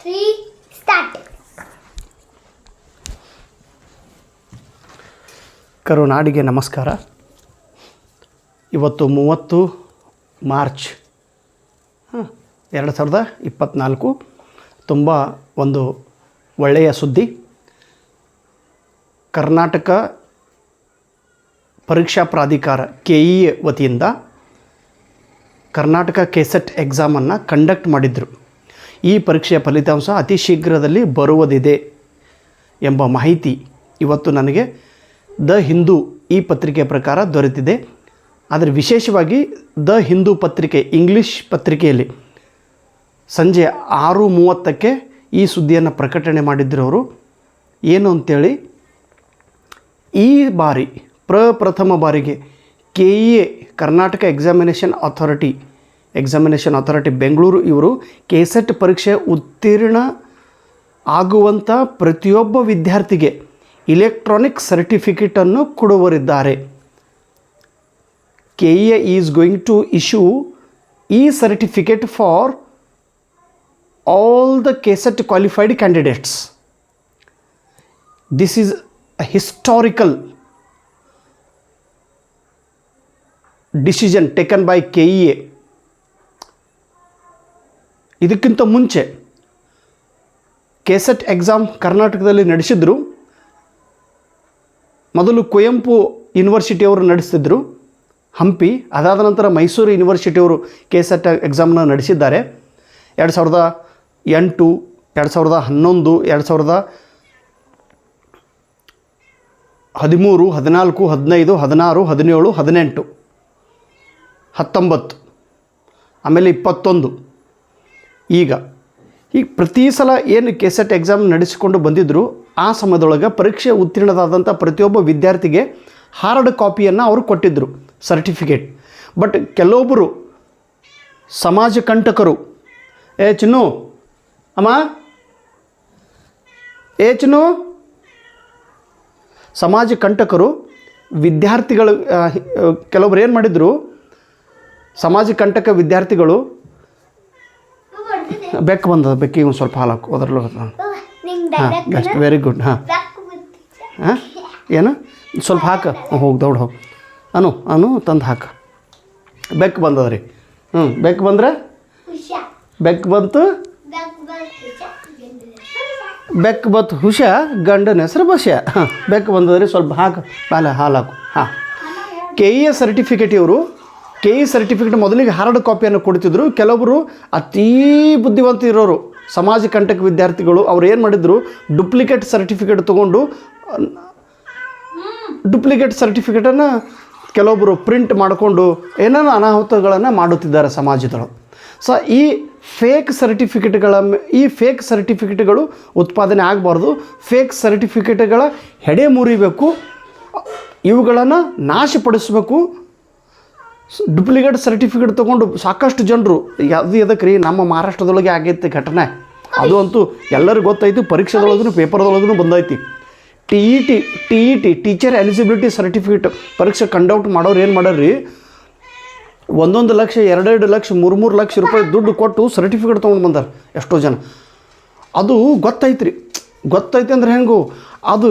3 start. ಕರುನಾಡಿಗೆ ನಮಸ್ಕಾರ. ಇವತ್ತು 30 March 2024. ತುಂಬ ಒಂದು ಒಳ್ಳೆಯ ಸುದ್ದಿ. ಕರ್ನಾಟಕ ಪರೀಕ್ಷಾ ಪ್ರಾಧಿಕಾರ KEA ವತಿಯಿಂದ ಕರ್ನಾಟಕ ಕೆಸೆಟ್ ಎಕ್ಸಾಮನ್ನು ಕಂಡಕ್ಟ್ ಮಾಡಿದರು. ಈ ಪರೀಕ್ಷೆಯ ಫಲಿತಾಂಶ ಅತಿ ಶೀಘ್ರದಲ್ಲಿ ಬರುವುದಿದೆ ಎಂಬ ಮಾಹಿತಿ ಇವತ್ತು ನನಗೆ ದ ಹಿಂದೂ ಈ ಪತ್ರಿಕೆಯ ಪ್ರಕಾರ ದೊರೆತಿದೆ. ಆದರೆ ವಿಶೇಷವಾಗಿ ದ ಹಿಂದೂ ಪತ್ರಿಕೆ ಇಂಗ್ಲೀಷ್ ಪತ್ರಿಕೆಯಲ್ಲಿ ಸಂಜೆ 6:30ಕ್ಕೆ ಈ ಸುದ್ದಿಯನ್ನು ಪ್ರಕಟಣೆ ಮಾಡಿದ್ದರು. ಏನು ಅಂಥೇಳಿ, ಈ ಬಾರಿ ಪ್ರಥಮ ಬಾರಿಗೆ KEA Karnataka examination authority Bengaluru ಇವರು ಕೆಸೆಟ್ ಪರೀಕ್ಷೆ ಉತ್ತೀರ್ಣ ಆಗುವಂಥ ಪ್ರತಿಯೊಬ್ಬ ವಿದ್ಯಾರ್ಥಿಗೆ ಇಲೆಕ್ಟ್ರಾನಿಕ್ ಸರ್ಟಿಫಿಕೇಟನ್ನು ಕೊಡುವರಿದ್ದಾರೆ. KEA is going to issue certificate for all the KSET qualified candidates. This is a historical decision taken by KEA. ಇದಕ್ಕಿಂತ ಮುಂಚೆ ಕೆಸೆಟ್ ಎಕ್ಸಾಮ್ ಕರ್ನಾಟಕದಲ್ಲಿ ನಡೆಸಿದ್ರು. ಮೊದಲು ಕುವೆಂಪು ಯೂನಿವರ್ಸಿಟಿಯವರು ನಡೆಸ್ತಿದ್ದರು ಹಂಪಿ. ಅದಾದ ನಂತರ ಮೈಸೂರು ಯೂನಿವರ್ಸಿಟಿಯವರು ಕೆಸೆಟ್ ಎಕ್ಸಾಮ್ನ ನಡೆಸಿದ್ದಾರೆ. 2008, 2011, 2013, 14, 15, 16, 17, 18, 19, ಆಮೇಲೆ 21. ಈಗ ಪ್ರತಿ ಸಲ ಏನು ಕೆಸೆಟ್ ಎಕ್ಸಾಮ್ ನಡೆಸಿಕೊಂಡು ಬಂದಿದ್ದರು, ಆ ಸಮಯದೊಳಗೆ ಪರೀಕ್ಷೆ ಉತ್ತೀರ್ಣರಾದಂಥ ಪ್ರತಿಯೊಬ್ಬ ವಿದ್ಯಾರ್ಥಿಗೆ ಹಾರ್ಡ್ ಕಾಪಿಯನ್ನು ಅವರು ಕೊಟ್ಟಿದ್ದರು ಸರ್ಟಿಫಿಕೇಟ್. ಬಟ್ ಕೆಲವೊಬ್ಬರು ಸಮಾಜ ಕಂಟಕರು, ಚಿನ್ನು ಅಮ್ಮ, ಚಿನ್ನು, ಸಮಾಜ ಕಂಟಕರು ವಿದ್ಯಾರ್ಥಿಗಳು ಕೆಲವೊಬ್ರು ಏನು ಮಾಡಿದರು, ಸಮಾಜ ಕಂಟಕ ವಿದ್ಯಾರ್ಥಿಗಳು ಬೆಕ್ಕು ಬಂದದ, ಬೆಕ್ಕಿಗೆ ಒಂದು ಸ್ವಲ್ಪ ಹಾಲು ಹಾಕು ಅದರಲ್ಲೂ. Best, very good. ಏನು ಸ್ವಲ್ಪ ಹಾಕು, ಹೋಗಿ ದೌಡ್ ಹೋಗಿ ಅನು ತಂದು ಹಾಕು. ಬೆಕ್ಕು ಬಂದದ ರೀ. ಬೆಕ್ಕು ಬಂದ್ರೆ ಬೆಕ್ಕು ಬಂತು, ಬೆಕ್ಕು ಬಂತು ಹುಷ, ಗಂಡನ ಹೆಸರು ಬಸ್ಯ. ಬೆಕ್ಕು ಬಂದದ್ರಿ, ಸ್ವಲ್ಪ ಹಾಕು, ಹಾಲು ಹಾಕು. KEA ಸರ್ಟಿಫಿಕೇಟ್ ಇವರು KEA ಸರ್ಟಿಫಿಕೇಟ್ ಮೊದಲಿಗೆ ಹಾರ್ಡ್ ಕಾಪಿಯನ್ನು ಕೊಡ್ತಿದ್ರು. ಕೆಲವೊಬ್ಬರು ಅತೀ ಬುದ್ಧಿವಂತ ಇರೋರು ಸಮಾಜ ಕಂಟಕ ವಿದ್ಯಾರ್ಥಿಗಳು ಅವ್ರು ಏನು ಮಾಡಿದ್ರು, ಡುಪ್ಲಿಕೇಟ್ ಸರ್ಟಿಫಿಕೇಟ್ ತೊಗೊಂಡು ಡುಪ್ಲಿಕೇಟ್ ಸರ್ಟಿಫಿಕೇಟನ್ನು ಕೆಲವೊಬ್ಬರು ಪ್ರಿಂಟ್ ಮಾಡಿಕೊಂಡು ಏನೇನೋ ಅನಾಹುತಗಳನ್ನು ಮಾಡುತ್ತಿದ್ದಾರೆ ಸಮಾಜದಳು. ಸೊ ಈ ಫೇಕ್ ಸರ್ಟಿಫಿಕೇಟ್ಗಳು ಉತ್ಪಾದನೆ ಆಗಬಾರ್ದು. ಫೇಕ್ ಸರ್ಟಿಫಿಕೇಟ್ಗಳ ಹೆಡೆ ಮುರಿಬೇಕು, ಇವುಗಳನ್ನು ನಾಶಪಡಿಸಬೇಕು. ಡುಪ್ಲಿಕೇಟ್ ಸರ್ಟಿಫಿಕೇಟ್ ತೊಗೊಂಡು ಸಾಕಷ್ಟು ಜನರು, ಅದು ಎದಕ್ಕೆ ರೀ, ನಮ್ಮ ಮಹಾರಾಷ್ಟ್ರದೊಳಗೆ ಆಗೈತೆ ಘಟನೆ. ಅದು ಅಂತೂ ಎಲ್ಲರಿಗೂ ಗೊತ್ತಾಯಿತು, ಪರೀಕ್ಷೆದೊಳಗೂ ಪೇಪರ್ದೊಳಗೂ ಬಂದೈತಿ. TET ಟೀಚರ್ ಎಲಿಜಿಬಿಲಿಟಿ ಸರ್ಟಿಫಿಕೇಟ್ ಪರೀಕ್ಷೆ ಕಂಡಕ್ಟ್ ಮಾಡೋರು ಏನು ಮಾಡ್ಯಾರ್ರಿ, 1 ಲಕ್ಷ 2 ಲಕ್ಷ 3 ಲಕ್ಷ ರೂಪಾಯಿ ದುಡ್ಡು ಕೊಟ್ಟು ಸರ್ಟಿಫಿಕೇಟ್ ತೊಗೊಂಡು ಬಂದಾರೆ ಎಷ್ಟೋ ಜನ. ಅದು ಗೊತ್ತೈತಿ ಅಂದ್ರೆ ಹೆಂಗು, ಅದು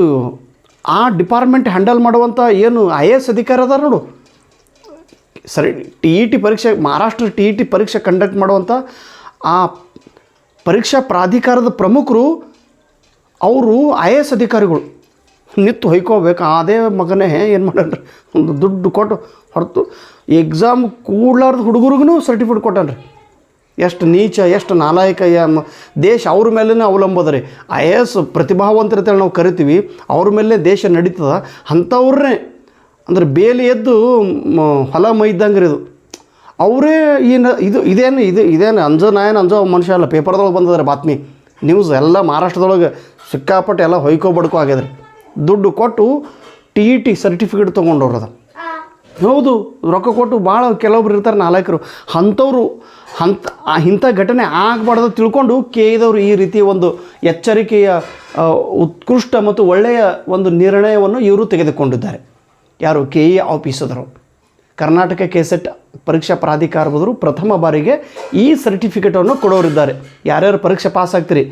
ಆ ಡಿಪಾರ್ಟ್ಮೆಂಟ್ ಹ್ಯಾಂಡಲ್ ಮಾಡುವಂಥ ಏನು IAS ಅಧಿಕಾರಿ ಅದಾರ ನೋಡು, TET ಪರೀಕ್ಷೆ, ಮಹಾರಾಷ್ಟ್ರ TET ಪರೀಕ್ಷೆ ಕಂಡಕ್ಟ್ ಮಾಡುವಂಥ ಆ ಪರೀಕ್ಷಾ ಪ್ರಾಧಿಕಾರದ ಪ್ರಮುಖರು ಅವರು IAS ಅಧಿಕಾರಿಗಳು. ನಿತ್ತು ಹೊಯ್ಕೋಬೇಕು. ಅದೇ ಮಗನೇ ಏನು ಮಾಡ್ಯಾನ್ರಿ, ಒಂದು ದುಡ್ಡು ಕೊಟ್ಟು ಹೊರತು ಎಕ್ಸಾಮ್ ಕೂಡ್ಲಾರ್ದು ಹುಡುಗರಿಗೂ ಸರ್ಟಿಫಿಕೇಟ್ ಕೊಟ್ಟಾನ್ರಿ. ಎಷ್ಟು ನೀಚ, ಎಷ್ಟು ನಾಲಾಯಕ. ದೇಶ ಅವ್ರ ಮೇಲೇ ಅವಲಂಬದ ರೀ. IAS ಪ್ರತಿಭಾವಂತರತೆ ನಾವು ಕರಿತೀವಿ, ಅವ್ರ ಮೇಲೆ ದೇಶ ನಡೀತದ. ಅಂಥವ್ರನ್ನೇ ಅಂದ್ರೆ ಬೇಲಿ ಎದ್ದು ಹೊಲ ಮೈದಂಗೆ ರೀ ಇದು. ಅವರೇ ಇದೇನು ಅಂಜೋ ಮನುಷ್ಯ ಅಲ್ಲ. ಪೇಪರ್ದೊಳಗೆ ಬಂದದ್ರೆ ಬಾತ್ಮಿ ನ್ಯೂಸ್ ಎಲ್ಲ ಮಹಾರಾಷ್ಟ್ರದೊಳಗೆ ಸಿಕ್ಕಾಪಟ್ಟೆ ಎಲ್ಲ ಹೊಯ್ಕೊಬಡ್ಕೋ ಆಗ್ಯದ್ರಿ. ದುಡ್ಡು ಕೊಟ್ಟು TET ಸರ್ಟಿಫಿಕೇಟ್ ತೊಗೊಂಡವ್ರು ಅದು. ಹೌದು, ರೊಕ್ಕ ಕೊಟ್ಟು ಭಾಳ ಕೆಲವೊಬ್ರು ಇರ್ತಾರೆ ನಾಲ್ಕರು. ಅಂಥವ್ರು ಇಂಥ ಘಟನೆ ಆಗಬಾರ್ದು ತಿಳ್ಕೊಂಡು KEAದವರು ಈ ರೀತಿಯ ಒಂದು ಎಚ್ಚರಿಕೆಯ ಉತ್ಕೃಷ್ಟ ಮತ್ತು ಒಳ್ಳೆಯ ಒಂದು ನಿರ್ಣಯವನ್ನು ಇವರು ತೆಗೆದುಕೊಂಡಿದ್ದಾರೆ. ಯಾರು KEA ಆಫೀಸದರು. ಕರ್ನಾಟಕ ಕೆಸೆಟ್ ಪರೀಕ್ಷಾ ಪ್ರಾಧಿಕಾರ ಬದರು ಪ್ರಥಮ ಬಾರಿಗೆ ಈ ಸರ್ಟಿಫಿಕೇಟನ್ನು ಕೊಡೋರಿದ್ದಾರೆ. ಯಾರ್ಯಾರು ಪರೀಕ್ಷೆ ಪಾಸ್ ಆಗ್ತೀರಿ,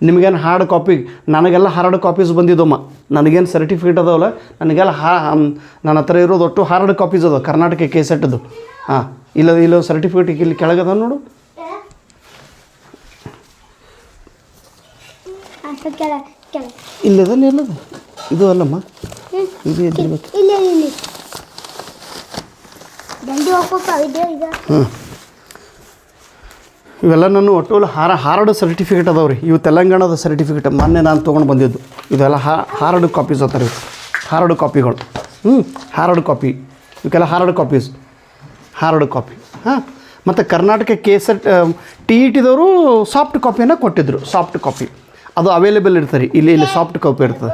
ನಿಮಗೇನು ಹಾರ್ಡ್ ಕಾಪಿ, ನನಗೆಲ್ಲ ಹಾರ್ಡ್ ಕಾಪೀಸ್ ಬಂದಿದ್ದಮ್ಮ. ನನಗೇನು ಸರ್ಟಿಫಿಕೇಟ್ ಅದಾವಲ್ಲ, ನನಗೆಲ್ಲ ನನ್ನ ಹತ್ರ ಇರೋದು ಒಟ್ಟು ಹಾರ್ಡ್ ಕಾಪೀಸ್ ಅದಾವೆ ಕರ್ನಾಟಕ ಕೆಸೆಟ್ದು. ಹಾಂ, ಇಲ್ಲ ಸರ್ಟಿಫಿಕೇಟ್ ಇಲ್ಲಿ ಕೆಳಗದ ನೋಡು. ಇಲ್ಲದ ಎಲ್ಲದು ಇದು ಅಲ್ಲಮ್ಮ, ಇದು ಎದ್ದಿರ್ಬೇಕು. ಇವೆಲ್ಲ ನಾನು ಒಟ್ಟು ಹಾರ್ಡ್ ಸರ್ಟಿಫಿಕೇಟ್ ಅದಾವೆ ರೀ. ಇವು ತೆಲಂಗಾಣದ ಸರ್ಟಿಫಿಕೇಟ್ ಮೊನ್ನೆ ನಾನು ತೊಗೊಂಡು ಬಂದಿದ್ದು. ಇದೆಲ್ಲ ಹಾರ್ಡ್ ಕಾಪೀಸ್ ಅತ್ತಾರ ಇವು, ಹಾರ್ಡ್ ಕಾಪಿಗಳು. ಹಾರ್ಡ್ ಕಾಪಿ, ಇವಕ್ಕೆಲ್ಲ ಹಾರ್ಡ್ ಕಾಪಿ. ಹಾಂ, ಮತ್ತು ಕರ್ನಾಟಕ ಕೆಸೆಟ್ TETದವರು ಸಾಫ್ಟ್ ಕಾಪಿಯನ್ನು ಕೊಟ್ಟಿದ್ದರು. ಸಾಫ್ಟ್ ಕಾಪಿ ಅದು ಅವೈಲೇಬಲ್ ಇರ್ತಾರೆ. ಇಲ್ಲಿ ಸಾಫ್ಟ್ ಕಾಪಿ ಇರ್ತದೆ.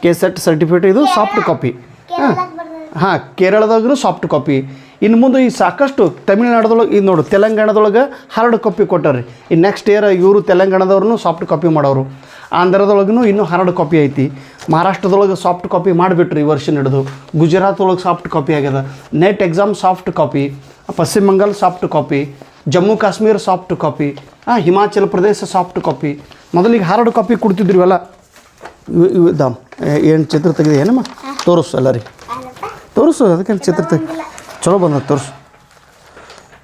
ಕೆಸೆಟ್ ಸರ್ಟಿಫಿಕೇಟ್ ಇದು ಸಾಫ್ಟ್ ಕಾಪಿ. ಹಾಂ, ಕೇರಳದಾಗೂ ಸಾಫ್ಟ್ ಕಾಪಿ. ಇನ್ನು ಮುಂದೆ ಈ ಸಾಕಷ್ಟು ತಮಿಳ್ನಾಡದೊಳಗೆ ಇದು ನೋಡು, ತೆಲಂಗಾಣದೊಳಗೆ ಹಾರ್ಡ್ ಕಾಪಿ ಕೊಟ್ಟಾರೆ. ಇನ್ನು ನೆಕ್ಸ್ಟ್ ಇಯರ್ ಇವರು ತೆಲಂಗಾಣದವ್ರೂ ಸಾಫ್ಟ್ ಕಾಪಿ ಮಾಡೋರು. ಆಂಧ್ರದೊಳಗೂ ಇನ್ನೂ ಹಾರ್ಡ್ ಕಾಪಿ ಐತಿ. ಮಹಾರಾಷ್ಟ್ರದೊಳಗೆ ಸಾಫ್ಟ್ ಕಾಪಿ ಮಾಡಿಬಿಟ್ರು ಈ ವರ್ಷ ನಡೆದು. ಗುಜರಾತ್ ಒಳಗೆ ಸಾಫ್ಟ್ ಕಾಪಿ ಆಗ್ಯದ. NET exam soft copy, Paschim Bangala soft copy, Jammu Kashmir soft copy, Himachal Pradesh soft copy. ಮೊದಲಿಗೆ ಹಾರ್ಡ್ ಕಾಪಿ ಕೊಡ್ತಿದ್ರು ಇವೆಲ್ಲ. ಇದಾಮ್ ಏನು ಚಿತ್ರ ತೆಗೆದು ಏನಮ್ಮ ತೋರಿಸು ಎಲ್ಲರಿಗೆ ತೋರಿಸು. ಅದಕ್ಕೆ ಚಿತ್ರ ಚಲೋ ಬಂದ ತೋರಿಸು.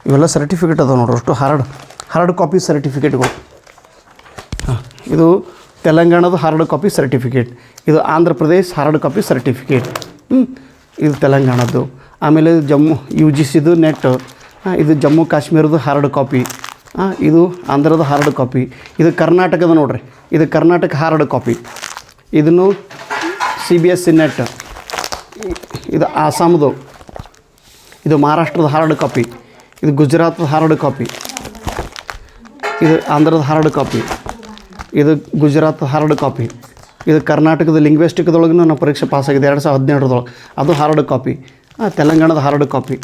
ಇವೆಲ್ಲ ಸರ್ಟಿಫಿಕೇಟ್ ಅದಾವೆ ನೋಡ್ರಿ, ಅಷ್ಟು ಹಾರ್ಡ್ ಕಾಪಿ ಸರ್ಟಿಫಿಕೇಟ್ಗಳು. ಹಾಂ, ಇದು ತೆಲಂಗಾಣದ ಹಾರ್ಡ್ ಕಾಪಿ ಸರ್ಟಿಫಿಕೇಟ್, ಇದು Andhra Pradesh hard copy certificate. ಇದು ತೆಲಂಗಾಣದ್ದು. ಆಮೇಲೆ UGCದು ನೆಟ್, ಇದು ಜಮ್ಮು ಕಾಶ್ಮೀರದ ಹಾರ್ಡ್ ಕಾಪಿ. ಇದು ಆಂಧ್ರದ ಹಾರ್ಡ್ ಕಾಪಿ. ಇದು ಕರ್ನಾಟಕದ ನೋಡ್ರಿ, ಇದು ಕರ್ನಾಟಕ ಹಾರ್ಡ್ ಕಾಪಿ. ಇದನ್ನು CBSE ನೆಟ್. ಇದು ಆಸಾಮ್ದು. ಇದು ಮಹಾರಾಷ್ಟ್ರದ ಹಾರ್ಡ್ ಕಾಪಿ. ಇದು ಗುಜರಾತ್ದ ಹಾರ್ಡ್ ಕಾಪಿ. ಇದು ಆಂಧ್ರದ ಹಾರ್ಡ್ ಕಾಪಿ. ಇದು ಗುಜರಾತ್ ಹಾರ್ಡ್ ಕಾಪಿ. ಇದು ಕರ್ನಾಟಕದ ಲಿಂಗ್ವಿಸ್ಟಿಕ್ದೊಳಗೂ ನಾನು ಪರೀಕ್ಷೆ ಪಾಸಾಗಿದೆ 2017 ಅದು ಹಾರ್ಡ್ ಕಾಪಿ. ತೆಲಂಗಾಣದ ಹಾರ್ಡ್ ಕಾಪಿ.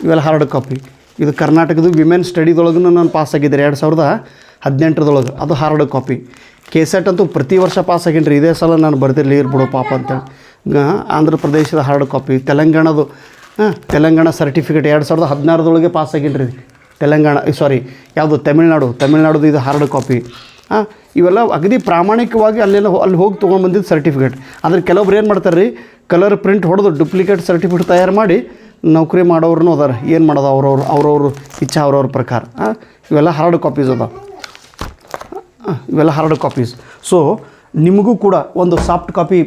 ಇವೆಲ್ಲ ಹಾರ್ಡ್ ಕಾಪಿ. ಇದು ಕರ್ನಾಟಕದ ವಿಮೆನ್ ಸ್ಟಡಿದೊಳಗೂ ನಾನು ಪಾಸಾಗಿದ್ದೆ 2018 ಅದು ಹಾರ್ಡ್ ಕಾಪಿ. ಕೆಸೆಟ್ ಅಂತೂ ಪ್ರತಿ ವರ್ಷ ಪಾಸಾಗೀನಿ ರೀ. ಇದೇ ಸಲ ನಾನು ಬರ್ದಿರಲಿ ಇರ್ಬಿಡು ಪಾಪ ಅಂತೇಳಿ. ಆಂಧ್ರ ಪ್ರದೇಶದ ಹಾರ್ಡ್ ಕಾಪಿ. ತೆಲಂಗಾಣ ಸರ್ಟಿಫಿಕೇಟ್ 2016 ಪಾಸಾಗೀನಿ ರೀ. ಯಾವುದು ತಮಿಳ್ನಾಡುದು ಇದು ಹಾರ್ಡ್ ಕಾಪಿ. ಇವೆಲ್ಲ ಅಗದಿ ಪ್ರಾಮಾಣಿಕವಾಗಿ ಅಲ್ಲಿ ಹೋಗಿ ತೊಗೊಂಡ್ಬಂದಿದ್ದು ಸರ್ಟಿಫಿಕೇಟ್. ಆದರೆ ಕೆಲವೊಬ್ರು ಏನು ಮಾಡ್ತಾರೆ ರೀ, ಕಲರ್ ಪ್ರಿಂಟ್ ಹೊಡೆದು ಡುಪ್ಲಿಕೇಟ್ ಸರ್ಟಿಫಿಕೇಟ್ ತಯಾರು ಮಾಡಿ ನೌಕರಿ ಮಾಡೋರು ಅದಾರ. ಏನು ಮಾಡೋದು ಅವ್ರವ್ರ ಇಚ್ಛಾ ಅವ್ರವ್ರ ಪ್ರಕಾರ. ಇವೆಲ್ಲ ಹಾರ್ಡ್ ಕಾಪೀಸ್ ಅದಾವೆ. ಇವೆಲ್ಲ ಹಾರ್ಡ್ ಕಾಪೀಸ್. ಸೊ ನಿಮಗೂ ಕೂಡ ಒಂದು ಸಾಫ್ಟ್ ಕಾಪಿ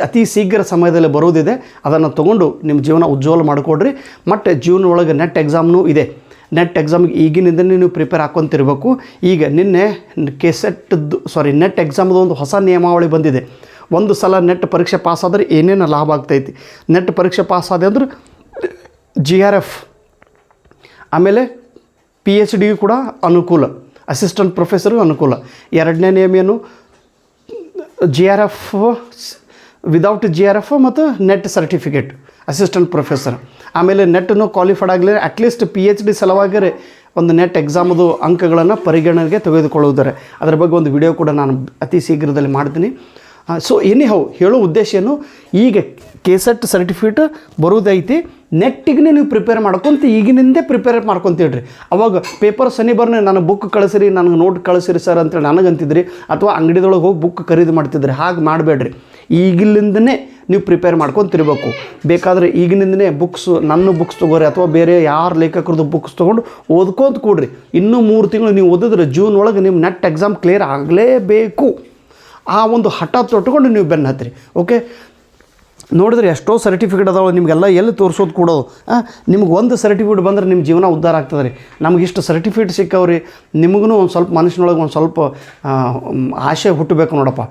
ಅತಿ ಶೀಘ್ರ ಸಮಯದಲ್ಲಿ ಬರೋದಿದೆ. ಅದನ್ನು ತೊಗೊಂಡು ನಿಮ್ಮ ಜೀವನ ಉಜ್ವಲ ಮಾಡಿಕೊಡ್ರಿ. ಮತ್ತು ಜೀವನ ಒಳಗೆ ನೆಟ್ ಎಕ್ಸಾಮ್ನೂ ಇದೆ. ನೆಟ್ ಎಕ್ಸಾಮ್ಗೆ ಈಗಿನಿಂದಲೇ ನೀವು ಪ್ರಿಪೇರ್ ಹಾಕ್ಕೊಂತಿರ್ಬೇಕು. ಈಗ ನಿನ್ನೆ ನೆಟ್ ಎಕ್ಸಾಮ್ದು ಒಂದು ಹೊಸ ನಿಯಮಾವಳಿ ಬಂದಿದೆ. ಒಂದು ಸಲ ನೆಟ್ ಪರೀಕ್ಷೆ ಪಾಸಾದರೆ ಏನೇನು ಲಾಭ ಆಗ್ತೈತಿ. ನೆಟ್ ಪರೀಕ್ಷೆ ಪಾಸಾದೆ ಅಂದ್ರೆ GRF, ಆಮೇಲೆ PhDಗೂ ಕೂಡ ಅನುಕೂಲ, ಅಸಿಸ್ಟೆಂಟ್ ಪ್ರೊಫೆಸರ್ಗೂ ಅನುಕೂಲ. ಎರಡನೇ ನಿಯಮ ಏನು, GRF ವಿದೌಟ್ GRF ಮತ್ತು ನೆಟ್ ಸರ್ಟಿಫಿಕೇಟ್ ಅಸಿಸ್ಟೆಂಟ್ ಪ್ರೊಫೆಸರ್. ಆಮೇಲೆ ನೆಟ್ಟನ್ನು ಕ್ವಾಲಿಫೈಡ್ ಆಗಲಿ ಅಟ್ಲೀಸ್ಟ್ PhD ಸಲುವಾಗಿಯೇ ಒಂದು ನೆಟ್ ಎಕ್ಸಾಮದು ಅಂಕಗಳನ್ನು ಪರಿಗಣನೆಗೆ ತೆಗೆದುಕೊಳ್ಳುವುದಾರೆ. ಅದರ ಬಗ್ಗೆ ಒಂದು ವಿಡಿಯೋ ಕೂಡ ನಾನು ಅತಿ ಶೀಘ್ರದಲ್ಲಿ ಮಾಡ್ತೀನಿ. ಸೊ ಹೇಳೋ ಉದ್ದೇಶ ಏನು, ಈಗ ಕೆಸೆಟ್ ಸರ್ಟಿಫಿಕೇಟ್ ಬರೋದೈತಿ. ನೆಟ್ಟಿಗೆ ನೀವು ಪ್ರಿಪೇರ್ ಈಗಿನಿಂದೇ ಪ್ರಿಪೇರ್ ಮಾಡ್ಕೊತೀಡ್ರಿ. ಅವಾಗ ಪೇಪರ್ ಶನಿವಾರನೇ ನನಗೆ ಬುಕ್ ಕಳಿಸಿರಿ, ನನಗೆ ನೋಟ್ ಕಳಿಸಿರಿ ಸರ್ ಅಂತೇಳಿ ನನಗಂತಿದ್ರಿ, ಅಥವಾ ಅಂಗಡಿದೊಳಗೆ ಹೋಗಿ ಬುಕ್ ಖರೀದಿ ಮಾಡ್ತಿದ್ರಿ. ಹಾಗೆ ಮಾಡಬೇಡ್ರಿ. ಈಗಿಲಿಂದನೇ ನೀವು ಪ್ರಿಪೇರ್ ಮಾಡ್ಕೊತಿರ್ಬೇಕು. ಬೇಕಾದರೆ ಈಗಿನಿಂದನೇ ನನ್ನ ಬುಕ್ಸ್ ತೊಗೋರಿ, ಅಥವಾ ಬೇರೆ ಯಾರು ಲೇಖಕರದ್ದು ಬುಕ್ಸ್ ತೊಗೊಂಡು ಓದ್ಕೊಂತ ಕೊಡ್ರಿ. ಇನ್ನೂ 3 ತಿಂಗಳು ನೀವು ಓದಿದ್ರೆ ಜೂನ್ ಒಳಗೆ ನಿಮ್ಮ ನೆಟ್ ಎಕ್ಸಾಮ್ ಕ್ಲಿಯರ್ ಆಗಲೇಬೇಕು. ಆ ಒಂದು ಹಠ ತೊಟ್ಕೊಂಡು ನೀವು ಬೆನ್ನು ಹತ್ತಿರಿ. ಓಕೆ, ನೋಡಿದ್ರೆ ಎಷ್ಟೋ ಸರ್ಟಿಫಿಕೇಟ್ ಅದಾವೆ, ನಿಮಗೆಲ್ಲ ಎಲ್ಲಿ ತೋರಿಸೋದು ಕೊಡೋದು. ನಿಮ್ಗೆ ಒಂದು ಸರ್ಟಿಫಿಕೇಟ್ ಬಂದರೆ ನಿಮ್ಮ ಜೀವನ ಉದ್ಧಾರ ಆಗ್ತದೆ ರೀ. ನಮಗಿಷ್ಟು ಸರ್ಟಿಫಿಕೇಟ್ ಸಿಕ್ಕವ್ರಿ, ನಿಮಗೂ ಒಂದು ಸ್ವಲ್ಪ ಮನುಷ್ಯನೊಳಗೆ ಒಂದು ಸ್ವಲ್ಪ ಆಸೆ ಹುಟ್ಟಬೇಕು ನೋಡಪ್ಪ.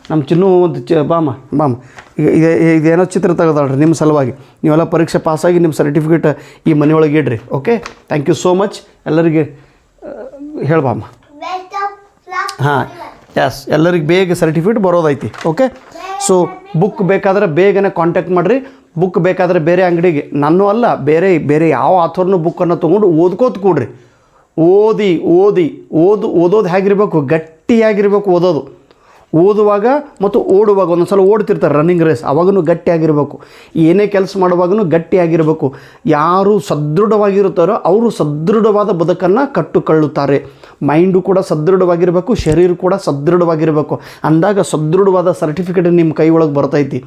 ನಮ್ಮ ಚಿನ್ನು ಒಂದು ಬಾಮ ಇದೇನೋ ಚಿತ್ರ ತೆಗೆದಾಳ್ರಿ ನಿಮ್ಮ ಸಲುವಾಗಿ. ನೀವೆಲ್ಲ ಪರೀಕ್ಷೆ ಪಾಸಾಗಿ ನಿಮ್ಮ ಸರ್ಟಿಫಿಕೇಟ್ ಈ ಮನೆಯೊಳಗೆ ಇಡ್ರಿ. Okay, thank you so much. ಎಲ್ಲರಿಗೆ ಹೇಳ್ಬಾಮ. ಎಸ್, ಎಲ್ಲರಿಗೆ ಬೇಗ ಸರ್ಟಿಫಿಕೇಟ್ ಬರೋದೈತಿ. ಓಕೆ, ಸೊ ಬುಕ್ ಬೇಕಾದ್ರೆ ಬೇಗನೆ ಕಾಂಟ್ಯಾಕ್ಟ್ ಮಾಡಿರಿ. ಬುಕ್ ಬೇಕಾದರೆ ಬೇರೆ ಅಂಗಡಿಗೆ, ನನ್ನೂ ಅಲ್ಲ ಬೇರೆ ಯಾವ ಆಥರ್ನೂ ಬುಕ್ಕನ್ನು ತೊಗೊಂಡು ಓದ್ಕೋತ ಕೊಡ್ರಿ. ಓದೋದು ಹೇಗಿರಬೇಕು, ಗಟ್ಟಿಯಾಗಿರಬೇಕು. ಓದುವಾಗ ಮತ್ತು ಓಡುವಾಗ ಒಂದೊಂದು ಸಲ ಓಡ್ತಿರ್ತಾರೆ ರನ್ನಿಂಗ್ ರೇಸ್, ಅವಾಗೂ ಗಟ್ಟಿಯಾಗಿರಬೇಕು. ಏನೇ ಕೆಲಸ ಮಾಡುವಾಗೂ ಗಟ್ಟಿಯಾಗಿರಬೇಕು. ಯಾರು ಸದೃಢವಾಗಿರುತ್ತಾರೋ ಅವರು ಸದೃಢವಾದ ಬದುಕನ್ನು ಕಟ್ಟುಕೊಳ್ಳುತ್ತಾರೆ. ಮೈಂಡು ಕೂಡ ಸದೃಢವಾಗಿರಬೇಕು, ಶರೀರ ಕೂಡ ಸದೃಢವಾಗಿರಬೇಕು. ಅಂದಾಗ ಸದೃಢವಾದ ಸರ್ಟಿಫಿಕೇಟ್ ನಿಮ್ಮ ಕೈ ಒಳಗೆ ಬರ್ತೈತಿ.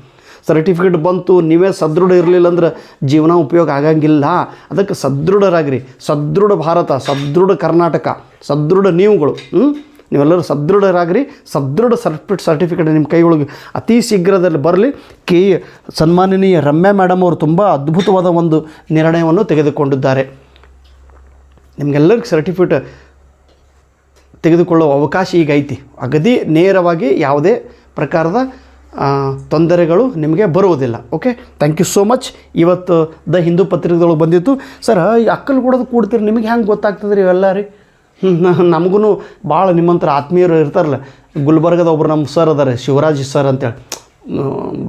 ಸರ್ಟಿಫಿಕೇಟ್ ಬಂತು, ನೀವೇ ಸದೃಢ ಇರಲಿಲ್ಲ ಅಂದ್ರೆ ಜೀವನ ಉಪಯೋಗ ಆಗಂಗಿಲ್ಲ. ಅದಕ್ಕೆ ಸದೃಢರಾಗಿರಿ. ಸದೃಢ ಭಾರತ, ಸದೃಢ ಕರ್ನಾಟಕ, ಸದೃಢ ನೀವುಗಳು. ನೀವೆಲ್ಲರೂ ಸದೃಢರಾಗಿರಿ. ಸದೃಢ ಸರ್ಟಿಫಿಕೇಟ್ ನಿಮ್ಮ ಕೈಯೊಳಗೆ ಅತಿ ಶೀಘ್ರದಲ್ಲಿ ಬರಲಿ. ಸನ್ಮಾನನೀಯ ರಮ್ಯಾ ಮೇಡಮ್ ಅವರು ತುಂಬ ಅದ್ಭುತವಾದ ಒಂದು ನಿರ್ಣಯವನ್ನು ತೆಗೆದುಕೊಂಡಿದ್ದಾರೆ. ನಿಮಗೆಲ್ಲರಿಗೂ ಸರ್ಟಿಫಿಕೇಟ್ ತೆಗೆದುಕೊಳ್ಳುವ ಅವಕಾಶ ಈಗ ಐತಿ. ಅಗದಿ ನೇರವಾಗಿ ಯಾವುದೇ ಪ್ರಕಾರದ ತೊಂದರೆಗಳು ನಿಮಗೆ ಬರುವುದಿಲ್ಲ. Okay, thank you so much. ಇವತ್ತು ದ ಹಿಂದೂ ಪತ್ರಿಕೆದೊಳಗೆ ಬಂದಿತ್ತು. ಸರ್ ಈ ಅಕ್ಕಲ್ಗೂಡೋದು ಕೂಡ್ತೀರಿ, ನಿಮಗೆ ಹೆಂಗೆ ಗೊತ್ತಾಗ್ತದೆ ರೀ ಇವೆಲ್ಲ ರೀ? ನಮಗೂ ಭಾಳ ನಿಮ್ಮಂತರ ಆತ್ಮೀಯರು ಇರ್ತಾರಲ್ಲ. ಗುಲ್ಬರ್ಗದ ಒಬ್ಬರು ನಮ್ಮ ಸರ್ ಅದಾರೆ, ಶಿವರಾಜ್ ಸರ್ ಅಂತೇಳಿ,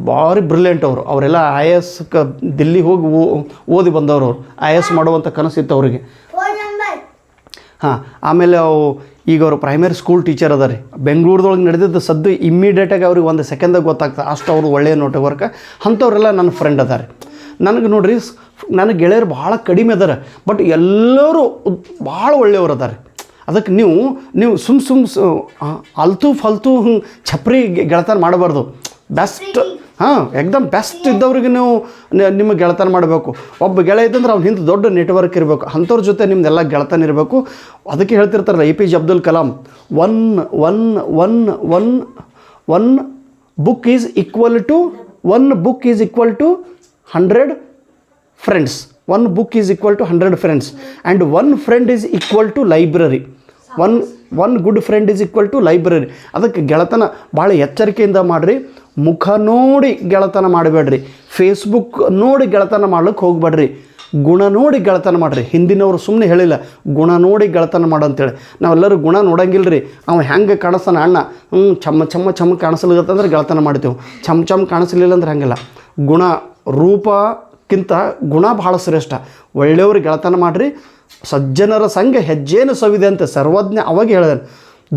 ಭಾರಿ ಬ್ರಿಲಿಯಂಟ್ ಅವರು. ಅವರೆಲ್ಲ IAS ದಿಲ್ಲಿ ಹೋಗಿ ಓದಿ ಬಂದವರು. ಅವರು IAS ಮಾಡುವಂಥ ಕನಸಿತ್ತು ಅವರಿಗೆ. ಹಾಂ, ಆಮೇಲೆ ಈಗ ಅವರು ಪ್ರೈಮರಿ ಸ್ಕೂಲ್ ಟೀಚರ್ ಅದಾರೆ. ಬೆಂಗಳೂರದೊಳಗೆ ನಡೆದಿದ್ದು ಸದ್ದು ಇಮ್ಮಿಡಿಯೇಟಾಗಿ ಅವ್ರಿಗೆ 1 ಸೆಕೆಂದಾಗ ಗೊತ್ತಾಗ್ತದೆ. ಅಷ್ಟು ಅವರು ಒಳ್ಳೆಯ ನೋಟವರ್ಕ. ಅಂಥವರೆಲ್ಲ ನನ್ನ ಫ್ರೆಂಡ್ ಅದಾರೆ. ನನಗೆ ನೋಡ್ರಿ, ನನ್ನ ಗೆಳೆಯರು ಭಾಳ ಕಡಿಮೆ ಅದಾರೆ, ಬಟ್ ಎಲ್ಲರೂ ಭಾಳ ಒಳ್ಳೆಯವರು ಅದಾರೆ. ಅದಕ್ಕೆ ನೀವು ಸುಮ್ ಅಲ್ತು ಫಲ್ತು ಛಪ್ರಿ ಗೆಳತನ ಮಾಡಬಾರ್ದು. ಬೆಸ್ಟ್, ಹಾಂ, ಎಕ್ದಮ್ ಬೆಸ್ಟ್ ಇದ್ದವ್ರಿಗೆ ನಿಮ್ಮ ಗೆಳತನ ಮಾಡಬೇಕು. ಒಬ್ಬ ಗೆಳೆಯ ಇದ್ದಂದ್ರೆ ಅವ್ನ ಹಿಂದೆ ದೊಡ್ಡ ನೆಟ್ವರ್ಕ್ ಇರಬೇಕು. ಅಂಥವ್ರ ಜೊತೆ ನಿಮ್ದೆಲ್ಲ ಗೆಳತನ ಇರಬೇಕು. ಅದಕ್ಕೆ ಹೇಳ್ತಿರ್ತಾರಲ್ಲ APJ Abdul Kalam, one book is equal to 100 friends. 1 book is equal to 100 friends, and 1 friend is equal to library. one good friend is equal to library. ಅದಕ್ಕೆ ಗೆಳತನ ಭಾಳ ಎಚ್ಚರಿಕೆಯಿಂದ ಮಾಡಿರಿ. ಮುಖ ನೋಡಿ ಗೆಳತನ ಮಾಡಬೇಡ್ರಿ. ಫೇಸ್ಬುಕ್ ನೋಡಿ ಗೆಳತನ ಮಾಡ್ಲಿಕ್ಕೆ ಹೋಗ್ಬೇಡ್ರಿ. ಗುಣ ನೋಡಿ ಗೆಳತನ ಮಾಡಿರಿ. ಹಿಂದಿನವರು ಸುಮ್ಮನೆ ಹೇಳಿಲ್ಲ, ಗುಣ ನೋಡಿ ಗೆಳತನ ಮಾಡಂತೇಳಿ. ನಾವೆಲ್ಲರೂ ಗುಣ ನೋಡಂಗಿಲ್ಲ ರೀ. ಅವ ಹೆಂಗೆ ಕಾಣಿಸ್ತಾನ ಅಣ್ಣ, ಚಮ್ಮ ಕಾಣಿಸ್ಲಿಕ್ಕಂದ್ರೆ ಗೆಳತನ ಮಾಡ್ತೇವೆ. ಚಮ್ ಕಾಣಿಸ್ಲಿಲ್ಲ ಅಂದ್ರೆ ಹಂಗಿಲ್ಲ. ಗುಣ ರೂಪಕ್ಕಿಂತ ಗುಣ ಭಾಳ ಶ್ರೇಷ್ಠ. ಒಳ್ಳೆಯವ್ರಿಗೆ ಗೆಳತನ ಮಾಡಿರಿ. ಸಜ್ಜನರ ಸಂಘ ಹೆಜ್ಜೇನು ಸವಿದೆ ಅಂತೆ ಸರ್ವಜ್ಞ ಅವಾಗ ಹೇಳಿದೆ.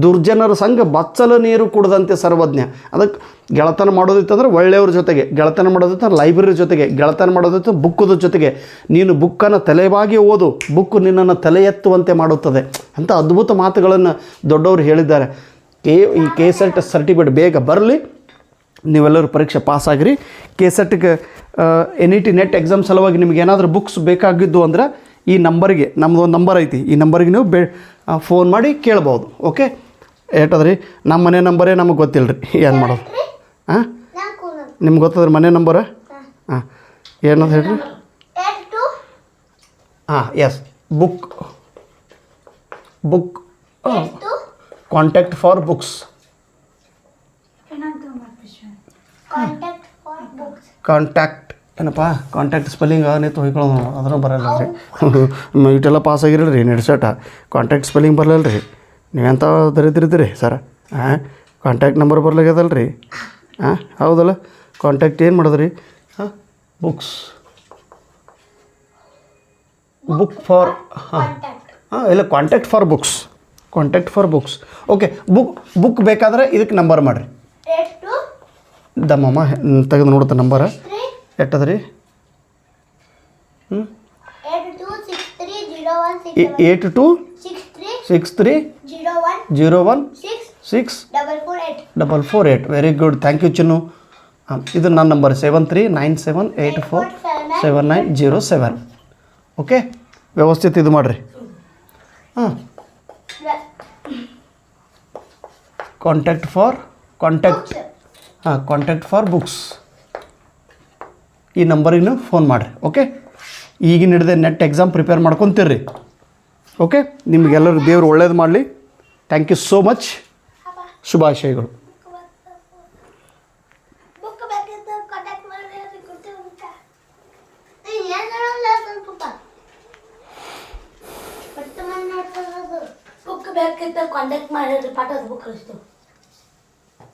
ದುರ್ಜನರ ಸಂಘ ಬಚ್ಚಲ ನೀರು ಕುಡ್ದಂತೆ ಸರ್ವಜ್ಞ. ಅದಕ್ಕೆ ಗೆಳತನ ಮಾಡೋದಿತ್ತಂದ್ರೆ ಒಳ್ಳೆಯವ್ರ ಜೊತೆಗೆ ಗೆಳತನ ಮಾಡೋದಿತ್ತಂದ್ರೆ ಲೈಬ್ರರಿ ಜೊತೆಗೆ ಗೆಳತನ ಮಾಡೋದಿತ್ತು ಬುಕ್ಕದ ಜೊತೆಗೆ. ನೀನು ಬುಕ್ಕನ್ನು ತಲೆಬಾಗಿ ಓದು, ಬುಕ್ಕು ನಿನ್ನನ್ನು ತಲೆ ಎತ್ತುವಂತೆ ಮಾಡುತ್ತದೆ ಅಂತ ಅದ್ಭುತ ಮಾತುಗಳನ್ನು ದೊಡ್ಡವರು ಹೇಳಿದ್ದಾರೆ. ಈ KSET ಸರ್ಟಿಫಿಕೇಟ್ ಬೇಗ ಬರಲಿ. ನೀವೆಲ್ಲರೂ ಪರೀಕ್ಷೆ ಪಾಸಾಗಿರಿ. KSETಗೆ NET ನೆಟ್ ಎಕ್ಸಾಮ್ ಸಲುವಾಗಿ ನಿಮ್ಗೆ ಏನಾದರೂ ಬುಕ್ಸ್ ಬೇಕಾಗಿದ್ದು ಅಂದ್ರೆ ಈ ನಂಬರಿಗೆ, ನಮ್ಮದು ಒಂದು ನಂಬರ್ ಐತಿ, ಈ ನಂಬರಿಗೆ ನೀವು ಫೋನ್ ಮಾಡಿ ಕೇಳ್ಬೋದು. ಓಕೆ, ಏಟದ್ರಿ ನಮ್ಮ ಮನೆ ನಂಬರೇ ನಮಗೆ ಗೊತ್ತಿಲ್ಲ ರೀ, ಏನು ಮಾಡೋದು? ಹಾಂ, ನಿಮ್ಗೆ ಗೊತ್ತದ್ರಿ ಮನೆ ನಂಬರ? ಹಾಂ, ಏನಂತ ಹೇಳ್ರಿ? ಹಾಂ, yes, book contact for books. Contact ಏನಪ್ಪ? ಕಾಂಟ್ಯಾಕ್ಟ್ ಸ್ಪೆಲ್ಲಿಂಗ್ ನೀತು ಹೊಯ್ಕೊಳ್ಳೋದು ಅದನ್ನು ಬರಲ್ಲ ರೀ. ಇಟೆಲ್ಲ ಪಾಸ್ ಆಗಿರಲ್ಲ ರೀ ನೆಡ್ಸೆಟ. ಕಾಂಟ್ಯಾಕ್ಟ್ ಸ್ಪೆಲ್ಲಿಂಗ್ ಬರಲ್ಲ ರೀ. ನೀವೆಂತ ದರಿದ್ರಿದ್ದೀರಿ ಸರ? ಹಾಂ, ಕಾಂಟ್ಯಾಕ್ಟ್ ನಂಬರ್ ಬರ್ಲಾಗ್ಯದಲ್ಲ ರೀ. ಹಾಂ, ಹೌದಲ್ಲ? ಕಾಂಟ್ಯಾಕ್ಟ್ ಏನು ಮಾಡೋದು ರೀ? ಹಾಂ, ಬುಕ್ ಫಾರ್, ಹಾಂ ಇಲ್ಲ, contact for books. Okay, book ಬೇಕಾದ್ರೆ ಇದಕ್ಕೆ ನಂಬರ್ ಮಾಡಿರಿ. ದಮ್ಮಮ್ಮ ತೆಗೆದು ನೋಡುತ್ತೆ ನಂಬರ. ಎಟ್ಟದ್ರಿ? 8263016448. Very good, thank you Chinnu. ಇದು ನನ್ನ ನಂಬರ್ 7397847907. ಓಕೆ, ವ್ಯವಸ್ಥಿತ ಇದು ಮಾಡಿರಿ. ಹಾಂ, ಕಾಂಟ್ಯಾಕ್ಟ್ ಫಾರ್ ಬುಕ್ಸ್ ಈ ನಂಬರಿಗೆ ಫೋನ್ ಮಾಡಿರಿ. ಓಕೆ, ಈಗಿನ ಹಿಡಿದೆ ನೆಟ್ ಎಕ್ಸಾಮ್ ಪ್ರಿಪೇರ್ ಮಾಡ್ಕೊತೀರ್ರಿ. ಓಕೆ, ನಿಮಗೆಲ್ಲರೂ ದೇವರು ಒಳ್ಳೇದು ಮಾಡಲಿ. Thank you so much. ಶುಭಾಶಯಗಳು. ಕಾಂಟ್ಯಾಕ್ಟ್ ಮಾಡಿ ಪಾಠದ ಬುಕ್ ಕಳಿಸ್ತು.